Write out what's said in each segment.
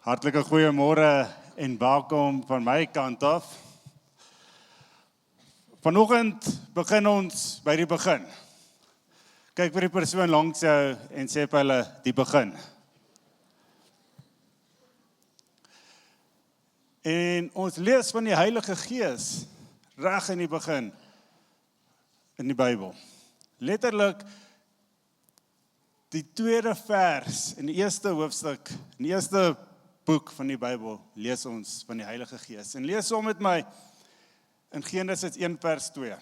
Hartlike goeiemôre en welkom van my kant af. Vanoggend begin ons by die begin. Kyk vir die persoon langs jou en sê vir hulle die begin. En ons lees van die Heilige Gees reg in die begin in die Bybel. Letterlik die tweede vers in die eerste hoofstuk, in die eerste boek van die Bybel, lees ons van die Heilige Gees. En lees saam met my in Genesis 1 vers 2.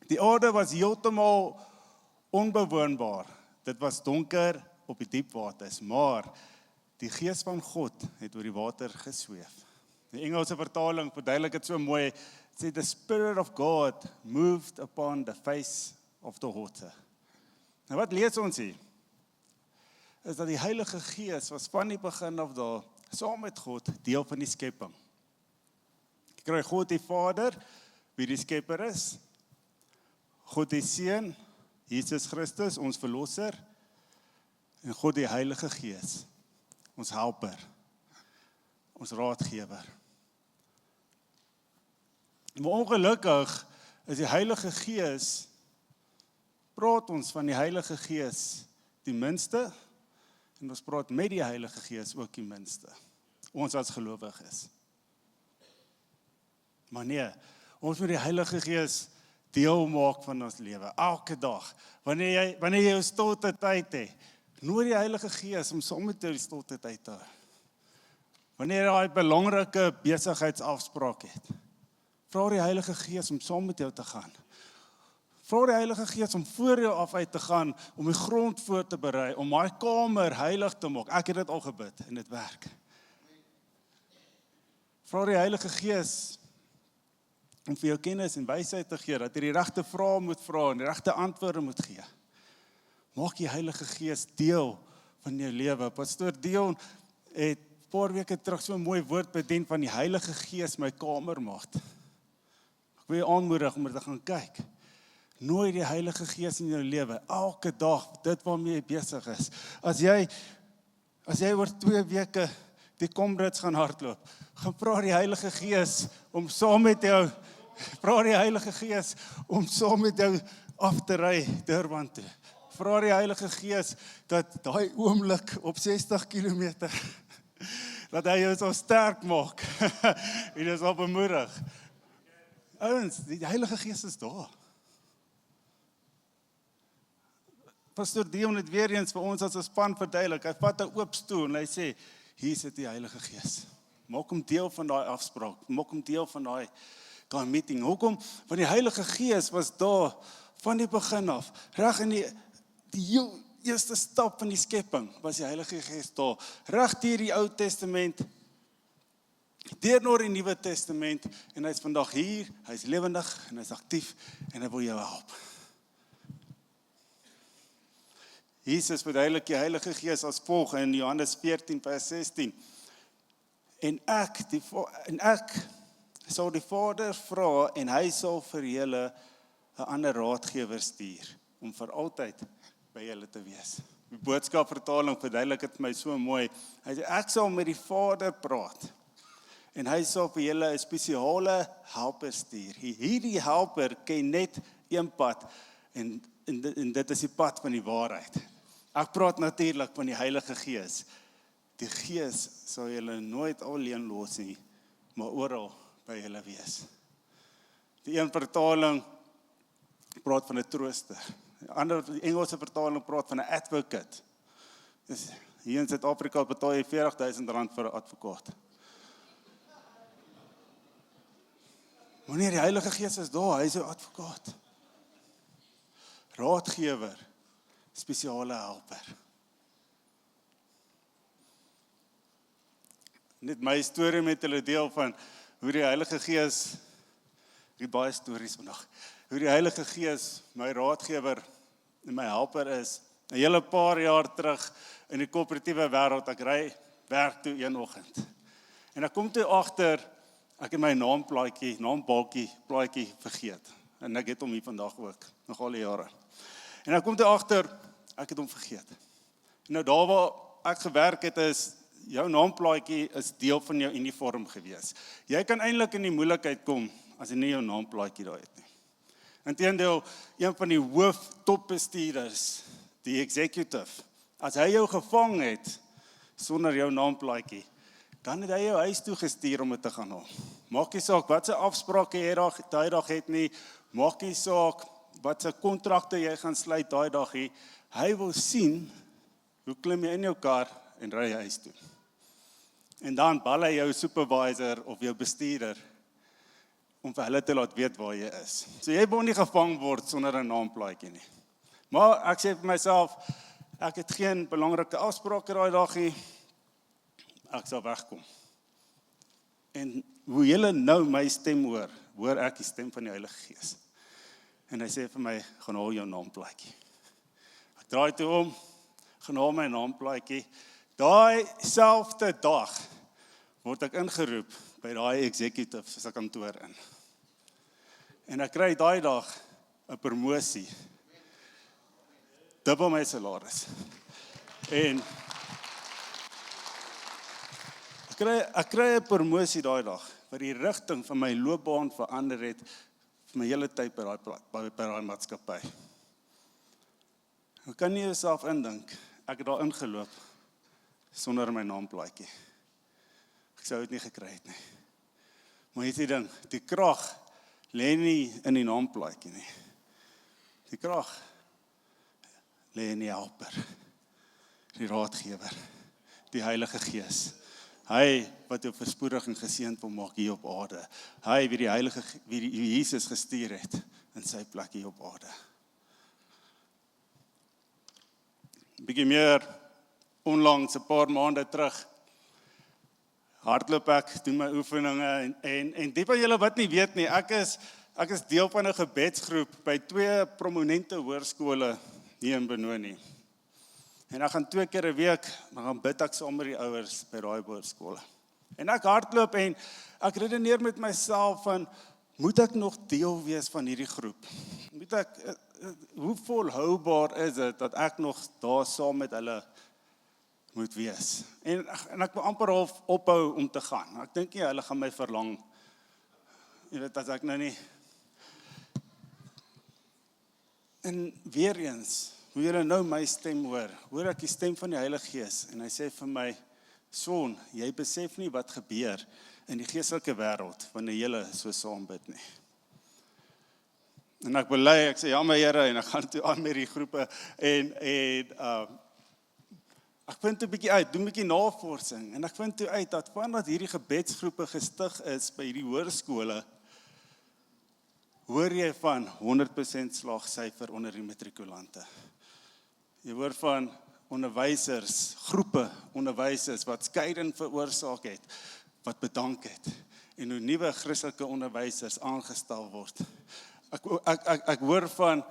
Die aarde was heeltemal onbewoonbaar. Dit was donker op die diep waters, maar die Gees van God het oor die water gesweef. Die Engelse vertaling verduidelik dit so mooi. Het sê, the Spirit of God moved upon the face of the water. Nou wat lees ons hier? Is dat die Heilige Gees was van die begin af daar, saam met God, deel van die skepping. Jy kry God die Vader, wie die skepper is, God die Seun, Jesus Christus, ons verlosser, en God die Heilige Gees, ons helper, ons raadgewer. Maar ongelukkig is die Heilige Gees, praat ons van die Heilige Gees die minste, en ons praat met die Heilige Gees ook die minste, ons as gelowiges. Maar nee, ons moet die Heilige Gees deel maak van ons lewe, elke dag. Wanneer jy jou stilte tyd het, nooi die Heilige Gees om saam met jou die stilte tyd te hou. Wanneer jy 'n belangrike besigheidsafspraak het, vra die Heilige Gees om saam met jou te gaan. Vra die Heilige Gees om voor jou af uit te gaan, om die grond voor te berei, om my kamer heilig te maak. Ek het dit al gebid en dit werk. Vra die Heilige Gees om vir jou kennis en wysheid te gee, dat jy die regte vrae moet vra en die regte antwoorde moet gee. Maak die Heilige Gees deel van jou lewe. Pastoor Dion het 'n paar weke terug so 'n mooi woord bedien van die Heilige Gees my kamer maak. Ek wil jou aanmoedig om er te gaan kyk. Nooi die Heilige Gees in jou lewe, elke dag, dit waarmee jy besig is. As jy oor 2 weke die Comrades gaan hardloop, gaan vra die Heilige Gees om saam met jou, af te ry Durban toe. Vra die Heilige Gees dat daai oomblik op 60 km, dat hy jou so sterk maak. En dit sal bemoedig. Ouens, die Heilige Gees is daar. Pastoor Dion het weer eens vir ons as 'n span verduidelik. Hy vat 'n oop stoel en hy sê, hier sit die Heilige Gees. Maak hom deel van daai afspraak. Maak hom deel van daai meeting. Hoekom? Want die Heilige Gees was daar van die begin af. Reg in die heel eerste stap van die skepping was die Heilige Gees daar. Reg deur die Ou Testament, deur na die Nuwe Testament, en hy's vandag hier, hy's lewendig en hy's aktief en hy wil jou help. Jesus verduidelik die Heilige Gees as volg in Johannes 14 vers 16. En ek sal die Vader vra en hy sal vir julle 'n ander raadgewer stuur om vir altyd by julle te wees. Die boodskapvertaling verduidelik dit vir my so mooi. Hy sê ek sal met die Vader praat en hy sal vir julle 'n spesiale helper stuur. Hierdie helper ken net een pad en dit is die pad van die waarheid. Ek praat natuurlik van die Heilige Gees. Die Gees sal julle nooit alleen los nie, maar oral by julle wees. Die een vertaling praat van 'n trooster. Die Engelse vertaling praat van 'n advocate. Dus hier in Suid-Afrika betaal jy R40,000 vir 'n advokaat. Wanneer die Heilige Gees is daar, hy is 'n advokaat. Raadgewer, spesiale helper. Net my storie met hulle deel van hoe die Heilige Gees, ek het baie stories vandag, hoe die Heilige Gees my raadgewer en my helper is. 'n hele paar jaar terug in die koöperatiewe wêreld, ek ry werk toe een oggend. En ek kom toe agter, ek het my naambalkie vergeet. En ek het hom hier vandag ook, nog al die jare. En ek kom toe agter, ek het hom vergeet. Nou daar waar ek gewerk het is, jou naamplaatjie is deel van jou uniform gewees. Jy kan eintlik in die moeilikheid kom, as jy nie jou naamplaatjie daar het nie. Inteendeel, een van die hoof topbestuurders, die executive, as hy jou gevang het, sonder jou naamplaatjie, dan het hy jou huis toe gestuur om dit te gaan haal. Maak nie saak wat se afsprake jy daai dag het nie, maak nie saak wat se kontrakte jy gaan sluit daai dag nie, hy wil sien, hoe klim jy in jou kar en ry jy huis toe. En dan bel hy jou supervisor of jou bestuurder, om vir hulle te laat weet waar jy is. So jy wil nie gevang word sonder 'n naamplaatjie nie. Maar ek sê vir myself, ek het geen belangrike afsprake daai dag nie, ek sal wegkom. En hoe julle nou my stem hoor ek die stem van die Heilige Gees. En hy sê vir my, gaan haal jou naamplaatjie. Ek draai toe om, gaan haal my naamplaatjie. Daai selfde dag word ek ingeroep by daai executive se kantoor in. En ek kry daai dag 'n promosie. Dubbel my salaris. En ek kry 'n promosie daai dag, wat die rigting van my loopbaan verander het, vir my hele tyd by daai maatskappy. Hoe kan jy jouself indink, ek het daar ingeloop, sonder my naamplaatjie. Ek sou dit nie gekry het nie. Maar hierdie ding, die krag lê nie in die naamplaatjie nie. Die krag lê in die helper, die raadgewer, die Heilige Gees. Hy wat jou voorspoedig en geseënd wil maak hier op aarde. Hy wie Jesus gestuur het in sy plek hier op aarde. 'n Bietjie meer onlangs, 'n paar maande terug, hardloop ek, doen my oefeninge en die van julle wat nie weet nie, ek is deel van 'n gebedsgroep by 2 prominente hoërskole hier in Benoni. En ek gaan 2 keer 'n week, dan gaan bid ek saam met die ouers by daai hoërskole. En ek hardloop en ek redeneer met myself van, moet ek nog deel wees van hierdie groep? Hoe volhoubaar is dit dat ek nog daar saam met hulle moet wees? En ek wil amper half ophou om te gaan. Ek dink nie hulle gaan my verlang. Jy weet, as ek nou nie. En weer eens, hoe julle nou my stem hoor ek die stem van die Heilige Gees, en hy sê vir my, Son, jy besef nie wat gebeur in die geestelike wêreld, wanneer julle so saam bid nie. En ek bely, ek sê, ja my Here, en ek gaan toe aan met die groepe, en ek vind toe 'n bietjie uit, doen 'n bietjie navorsing, en ek vind toe uit, dat vandat hierdie gebedsgroepe gestig is, by hierdie hoërskole, hoor jy van 100% slaagsyfer onder die matrikulante. Jy hoor van onderwysers, groepe onderwysers, wat skeiding veroorsaak het, wat bedank het, en hoe nuwe Christelike onderwysers aangestel word. Ek hoor van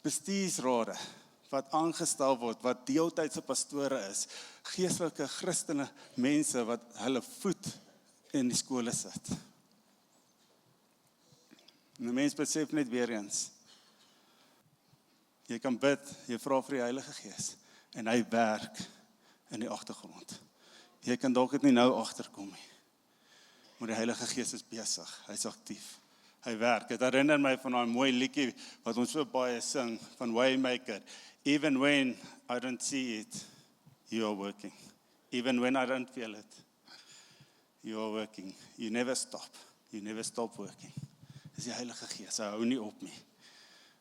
bestuursrade, wat aangestel word, wat deeltydse pastore is, geestelike Christene mense, wat hulle voet in die skole sit. En die mens besef net weer eens, jy kan bid, jy vra vir die Heilige Gees, en hy werk in die agtergrond. Jy kan dalk dit nie nou agterkom nie, maar die Heilige Gees is besig, hy's aktief, hy werk. Dit herinner my van 'n mooi liedjie, wat ons so baie sing, van Waymaker, even when I don't see it, you are working. Even when I don't feel it, you are working. You never stop working. Dis die Heilige Gees, hy hou nie op nie.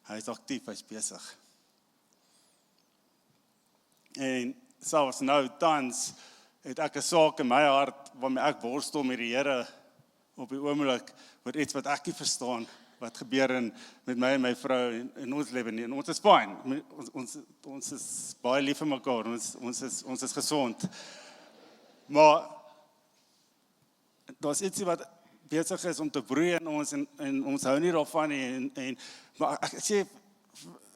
Hy is aktief, hy is besig. En selfs nou, tans, het ek 'n saak in my hart, waarmee ek worstel met die Here op die oomblik, oor iets wat ek nie verstaan, wat gebeur met my en my vrou in ons lewe nie. En ons is fyn, ons is baie lief vir mekaar, ons is gesond. Maar, daar's ietsie wat besig is om te broei in ons, en ons hou nie daarvan nie, maar ek sê,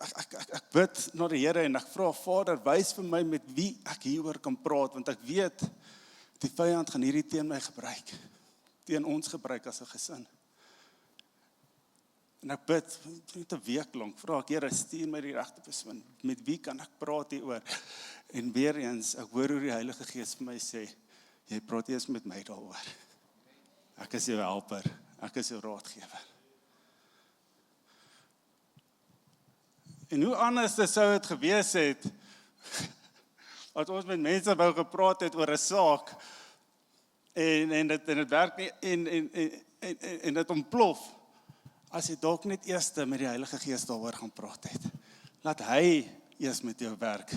ek bid na die Here, en ek vra, Vader, wys vir my met wie ek hieroor kan praat, want ek weet, die vyand gaan hierdie teen my gebruik, teen ons gebruik as 'n gesin. En ek bid, net 'n week lank, vra ek, Here, stuur my die regte persoon. Met wie kan ek praat hieroor? En weer eens, ek hoor hoe die Heilige Gees vir my sê, jy praat eers met my daaroor. Ek is jou helper, ek is jou raadgewer. En hoe anders sou dit gewees het, as ons met mense wou gepraat het oor 'n saak, en dit werk nie, en dit ontplof, as jy dalk net eers met die Heilige Gees daaroor gaan praat het. Laat hy eers met jou werk,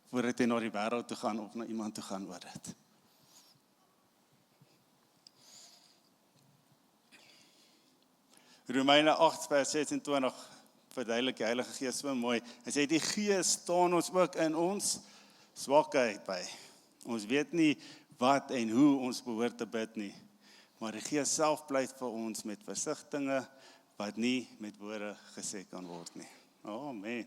voordat jy na die wêreld toe gaan, of na iemand toe gaan oor dit. Romeine 8 vers 26 verduidelik die Heilige Gees so mooi. Hy sê die Gees staan ons ook in ons swakheid by. Ons weet nie wat en hoe ons behoort te bid nie, maar die Gees self pleit vir ons met versigtinge wat nie met woorde gesê kan word nie. Amen.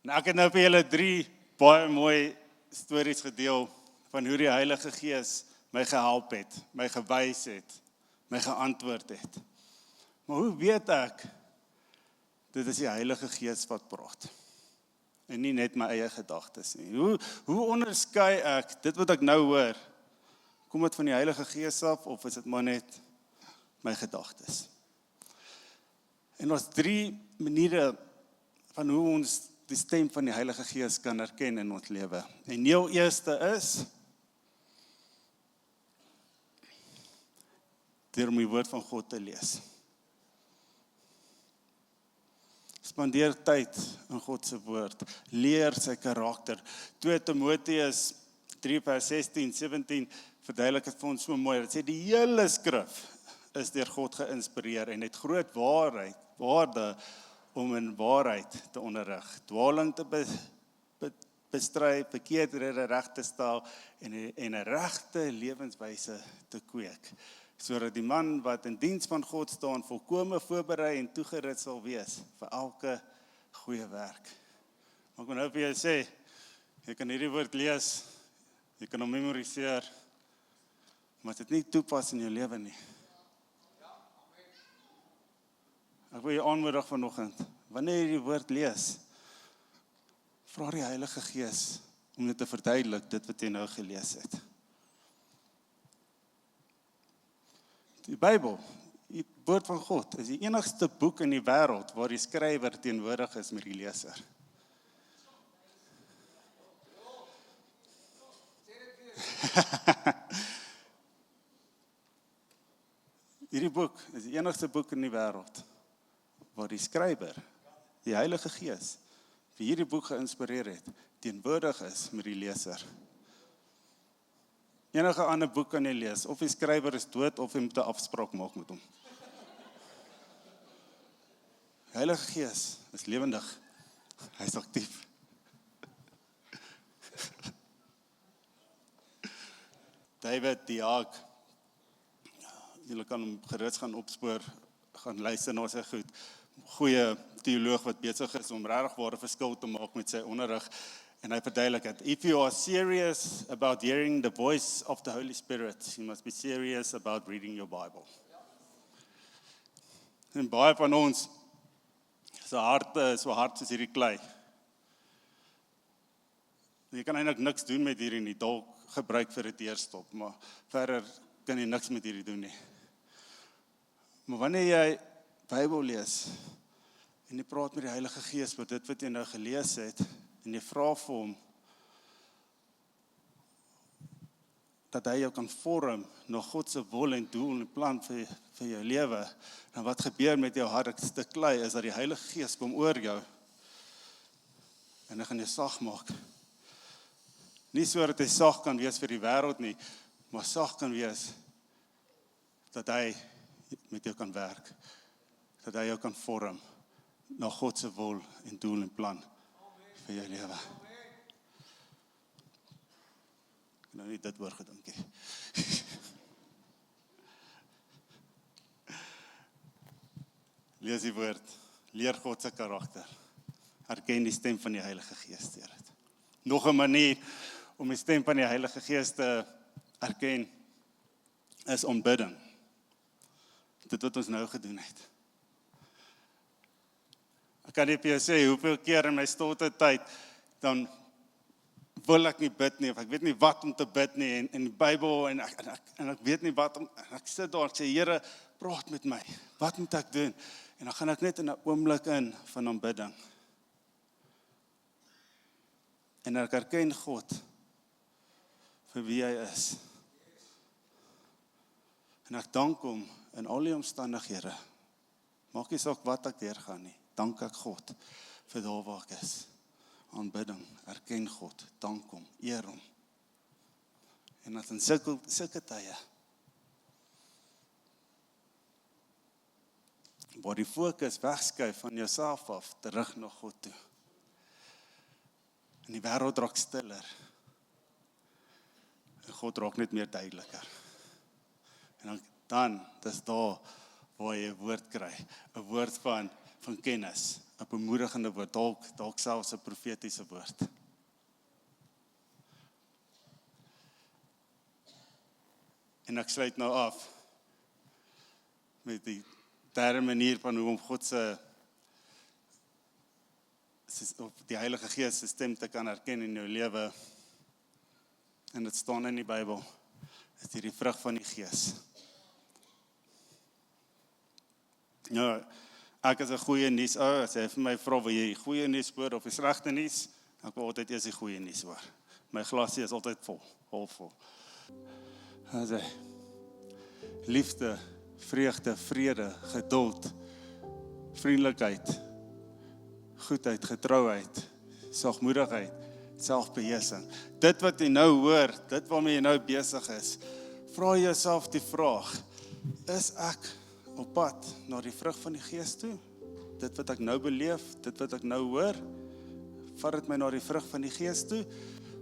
Nou ek het nou vir julle 3 baie mooi stories gedeel van hoe die Heilige Gees my gehelp het, my gewys het, my geantwoord het. Maar hoe weet ek, dit is die Heilige Gees wat praat, en nie net my eie gedagtes nie. Hoe onderskei ek, dit wat ek nou hoor, kom dit van die Heilige Gees af, of is dit maar net my gedagtes? En ons 3 maniere van hoe ons die stem van die Heilige Gees kan herken in ons lewe. En heel eerste is, deur om die woord van God te lees. Spandeer tyd in God se woord, leer sy karakter. 2 Timoteus 3 vers 16, 17 verduidelik dit vir ons so mooi. Dit sê die hele skrif is deur God geïnspireer en het groot waarde om in waarheid te onderrig, dwaling te bestry, verkeerdhede reg te stel en 'n regte lewenswyse te kweek, sodat die man wat in diens van God staan volkome voorberei en toegerus sal wees vir elke goeie werk. Maar ek wil nou vir jou sê, jy kan hierdie woord lees, jy kan hom memoriseer, maar as dit nie toepas in jou lewe nie. Ek wil jou aanmoedig vanoggend, wanneer jy die woord lees, vra die Heilige Gees om dit te verduidelik, dit wat jy nou gelees het. Die Bybel, die woord van God, is die enigste boek in die wêreld waar die skrywer teenwoordig is met die leser. Hierdie boek is die enigste boek in die wêreld waar die skrywer, die Heilige Gees, vir hierdie boek geïnspireer het, teenwoordig is met die leser. Enige ander boek kan jy lees, of die skrywer is dood, of jy moet 'n afspraak maak met hom. Die Heilige Gees is lewendig, hy is aktief. David die Haag, julle kan hom gerus gaan opspoor, gaan luister na sy goeie teoloog wat besig is om regtig ware verskil te maak met sy onderrig. En hy verduidelik het, if you are serious about hearing the voice of the Holy Spirit, you must be serious about reading your Bible. En baie van ons, sy harte is so hard soos hierdie klei. Jy kan eintlik niks doen met hierdie nie, dalk gebruik vir 'n deurstop, maar verder kan jy niks met hierdie doen nie. Maar wanneer jy Bybel lees, en jy praat met die Heilige Gees oor dit wat jy nou gelees het, en jy vra vir hom, dat hy jou kan vorm na God se wil en doel en plan vir jou lewe, en wat gebeur met jou hardste klei, is dat die Heilige Gees kom oor jou, en hy gaan jou sag maak. Nie so dat hy sag kan wees vir die wêreld nie, maar sag kan wees, dat hy met jou kan werk, dat hy jou kan vorm, na God se wil en doel en plan vir jou lewe. Ek nou nie dit oorgedink nie. Lees die woord, leer God se karakter, herken die stem van die Heilige Gees deur dit. Nog 'n manier om die stem van die Heilige Gees te herken, is aanbidding. Dit wat ons nou gedoen het. Ek kan nie vir jou sê hoeveel keer in my stilte tyd, dan wil ek nie bid nie, of ek weet nie wat om te bid nie, en die Bybel, en ek weet nie wat om, en ek sit daar, ek sê, Here, praat met my, wat moet ek doen? En dan gaan ek net in 'n oomblik in van aanbidding. En ek erken God vir wie hy is. En ek dank hom in al die omstandighede. Maak nie saak wat ek deurgaan nie. Dank ek God vir daar waar ek is. Aanbidding, erken God, dank hom, eer hom. En dat in sulke tye, waar die fokus wegskuif van jouself af, terug na God toe. En die wêreld raak stiller. En God raak net meer duideliker. En dan dis daar waar jy 'n woord kry, 'n woord van kennis, 'n bemoedigende woord, dalk selfs 'n profetiese woord. En ek sluit nou af met die derde manier van hoe om God of die Heilige Gees se stem te kan herken in jou lewe. En dit staan in die Bybel, is die vrug van die Gees. Nou, ek is 'n goeie nuus, as jy vir my vra, wil jy goeie nuus hoor of die slegte nuus, ek wil altyd eers die goeie nuus hoor. My glasie is altyd vol, halfvol. Liefde, vreugde, vrede, geduld, vriendelikheid, goedheid, getrouheid, sagmoedigheid, selfbeheersing. Dit wat jy nou hoor, dit waarmee jy nou besig is, vra jouself die vraag, is ek op pad na die vrug van die Gees toe? Dit wat ek nou beleef, dit wat ek nou hoor, vat dit my na die vrug van die Gees toe,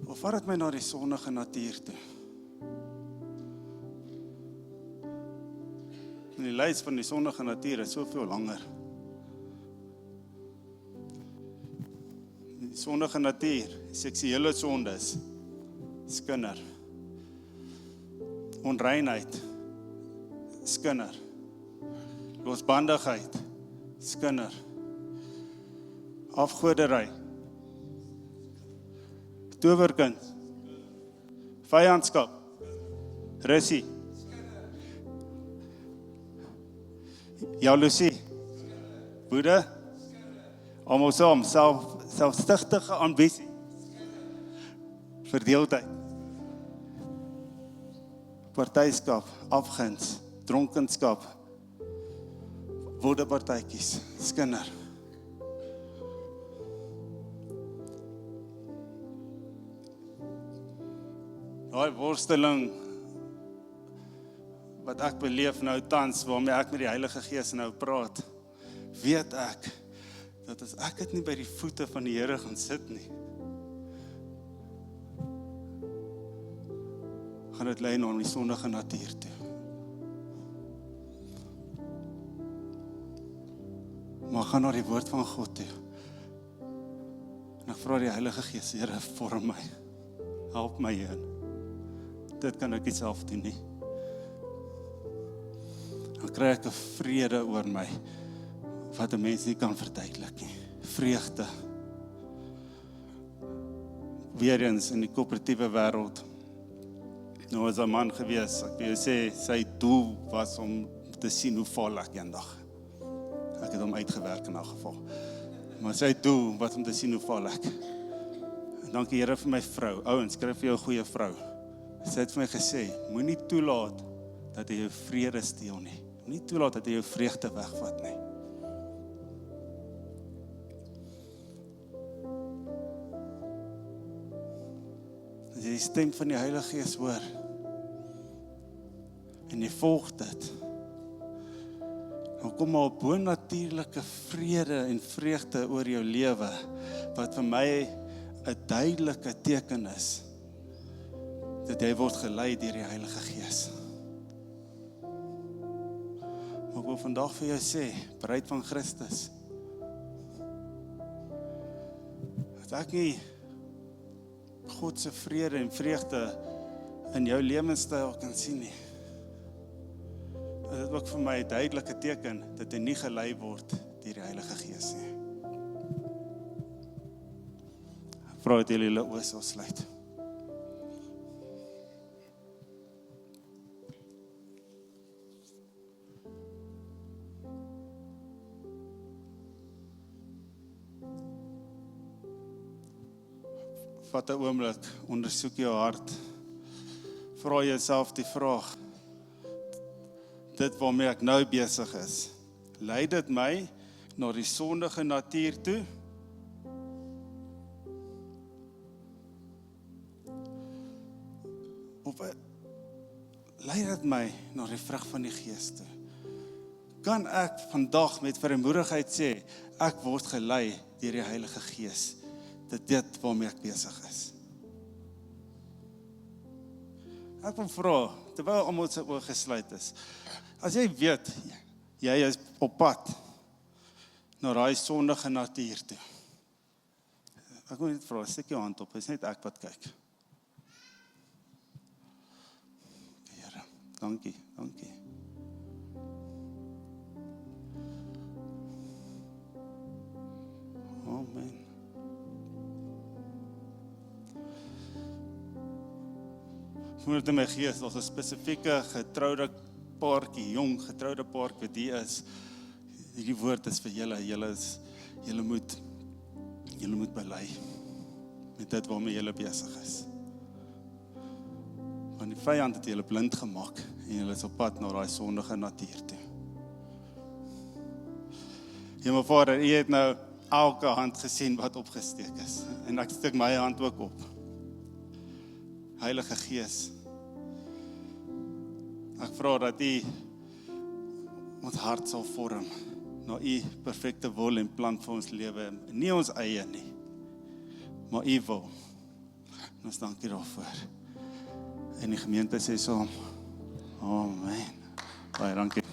of vat dit my na die sondige natuur toe? En die lys van die sondige natuur is soveel langer. Die sondige natuur, seksuele sondes, skinder. Onreinheid, skinder. Losbandigheid, skinder. Afgoderry, towerkuns, vyandskap, rusie, jaloesie, woede, almal saam, selfsugtige ambisie, verdeeldheid, partyskap, afguns, dronkenskap, woordepartytjies, skinder. Daai worsteling wat ek beleef nou tans, waarmee ek met die Heilige Gees nou praat, weet ek, dat as ek dit nie by die voete van die Here gaan sit nie, gaan dit lei na die sondige natuur toe. Maar gaan na die woord van God toe. En ek vra die Heilige Gees, Here, vorm my. Help my in. Dit kan ek nie self doen nie. Dan kry ek 'n vrede oor my, wat 'n mens nie kan verduidelik nie. Vreugde. Weer eens in die koöperatiewe wêreld. Nou was 'n man gewees, ek wil sê, sy doel was om te sien hoe val ek eendag. Ek het hom uitgewerk in 'n geval. Maar sy doel was om te sien hoe val ek. En dankie Here vir my vrou. Ouens, skryf vir jou 'n goeie vrou. Sy het vir my gesê, moenie toelaat dat hy jou vrede steel nie. Moenie toelaat dat hy jou vreugde wegvat nie. As jy die stem van die Heilige Gees hoor, en jy volg dit, dan kom maar 'n bonatuurlike vrede en vreugde oor jou lewe, wat vir my 'n duidelike teken is, dat jy word gelei deur die Heilige Gees. Maar ek wil vandag vir jou sê, bruid van Christus, dat ek nie God se vrede en vreugde in jou lewenstyl kan sien nie. Dit is ook vir my 'n duidelike teken dat jy nie gelei word deur die Heilige Gees nie. vra dat julle julle oë sal sluit. Vat 'n oomblik, ondersoek jou hart. Vra jouself die vraag, dit waarmee ek nou besig is, lei dit my na die sondige natuur toe? Of lei dit my na die vrug van die Gees toe? Kan ek vandag met vrymoedigheid sê, ek word gelei deur die Heilige Gees, dit waarmee ek besig is? Ek wil vra, terwyl almal se oë gesluit is, as jy weet, jy is op pad na daai sondige natuur toe. Ek wil net vra, steek jou hand op, is net ek wat kyk. Here, dankie. Amen. Voel in my gees, daar's 'n spesifieke getroude paartjie, jong getroude paartjie wat hier is. Hierdie woord is vir julle. Julle moet bely met dit waarmee julle besig is. Want die vyand het julle blind gemaak en julle is op pad na daai sondige natuur toe. Hemel Vader, U het nou elke hand gesien wat opgesteek is en ek steek my hand ook op. Heilige Gees, ek vra dat U ons hart sal vorm na U perfekte wil en plan vir ons lewe, nie ons eie nie, maar U wil. En ons dankie daarvoor. En die gemeente sê saam, amen. Baie dankie.